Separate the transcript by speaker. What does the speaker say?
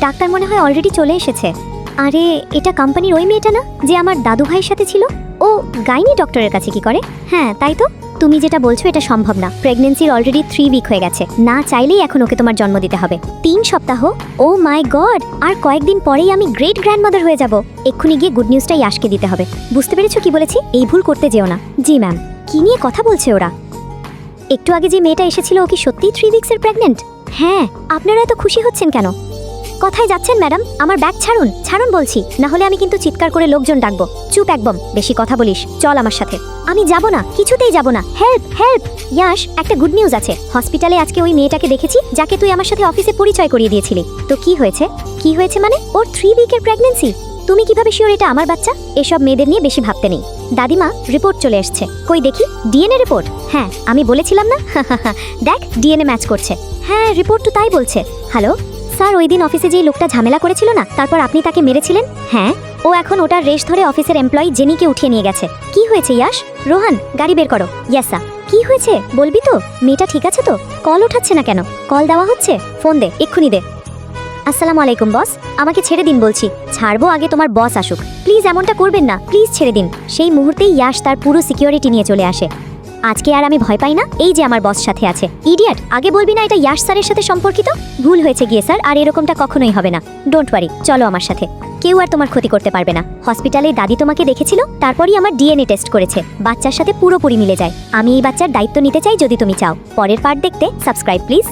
Speaker 1: Doctor মনে হয় already চলে এসেছে। আরে এটা কোম্পানির ওই মেয়েটা না যে আমার দাদু ভাইয়ের সাথে ছিল? ও গাইনি ডক্টরের কাছে কি করে? হ্যাঁ তাই তো। তুমি যেটা বলছো এটা সম্ভব না। প্রেগন্যান্সির অলরেডি 3 উইক হয়ে গেছে, না চাইলেই এখন ওকে তোমার জন্ম দিতে হবে। 3 সপ্তাহ? ও মাই গড, আর কয়েকদিন পরেই আমি গ্রেট গ্র্যান্ডমাদার হয়ে যাব। এক্ষুনি গিয়ে গুড নিউজটাই ইয়াশকে দিতে হবে। বুঝতে পেরেছো কি বলেছি? এই ভুল করতে যেও না। জি ম্যাম। কি নিয়ে কথা বলছে ওরা? একটু আগে যে মেয়েটা এসেছিল ও কি সত্যিই 3 উইক্সের প্রেগন্যান্ট? হ্যাঁ। আপনারা এত খুশি হচ্ছেন কেন? কোথায় যাচ্ছেন ম্যাডাম? আমার ব্যাগ ছাড়ুন, ছাড়ুন বলছি, না হলে আমি কিন্তু চিৎকার করে লোকজন ডাকবো। চুপ একদম, বেশি কথা বলিস, চল আমার সাথে। আমি যাব না, কিছুতেই যাব না। Help help. ইয়াশ, একটা গুড নিউজ আছে। হসপিটালে আজকে ওই মেয়েটাকে দেখেছি যাকে তুই আমার সাথে অফিসে পরিচয় করিয়ে দিয়েছিলি। তো কি হয়েছে? কি হয়েছে মানে? ওর 3 উইকের প্রেগন্যান্সি। তুমি কিভাবে শিওর এটা আমার বাচ্চা? এসব মেয়েদের নিয়ে বেশি ভাবতে নেই। দাদিমা, রিপোর্ট চলে এসছে। কই দেখি, ডিএনএ রিপোর্ট? হ্যাঁ আমি বলেছিলাম না। দেখ ডিএনএ ম্যাচ করছে। হ্যাঁ রিপোর্ট তো তাই বলছে। হ্যালো স্যার, ওই দিন অফিসে যেই লোকটা ঝামেলা করেছিল না, তারপর আপনি তাকে মেরেছিলেন? হ্যাঁ, ও এখন ওটার রেশ ধরে অফিসের এমপ্লয়ি জেনিকে উঠিয়ে নিয়ে গেছে। কি হয়েছে ইয়াশ? রোহান, গাড়ি বের করো। Yes sir. কি হয়েছে বলবি তো? মেয়েটা ঠিক আছে তো? কল উঠাচ্ছে না কেন? কল দেওয়া হচ্ছে, ফোন দে, এক্ষুনি দে। আসসালামু আলাইকুম বস, আমাকে ছেড়ে দিন বলছি। ছাড়বো আগে তোমার বস আসুক। প্লিজ এমনটা করবেন না, প্লিজ ছেড়ে দিন। সেই মুহূর্তেই ইয়াশ তার পুরো সিকিউরিটি নিয়ে চলে আসে। আজকে আর আমি ভয় পাই না, এই যে আমার বস সাথে আছে। ইডিয়েট, আগে বলবি না এটা ইয়াশ স্যারের সাথে সম্পর্কিত? ভুল হয়েছে গিয়ে স্যার, আর এরকমটা কখনোই হবে না। ডোন্ট ওয়ারি, চলো আমার সাথে। কেউ আর তোমার ক্ষতি করতে পারবে না। হসপিটালে দাদি তোমাকে দেখেছিল, তারপরই আমার ডিএনএ টেস্ট করেছে, বাচ্চার সাথে পুরোপুরি মিলে যায়। আমি এই বাচ্চার দায়িত্ব নিতে চাই যদি তুমি চাও। পরের পার্ট দেখতে সাবস্ক্রাইব প্লিজ।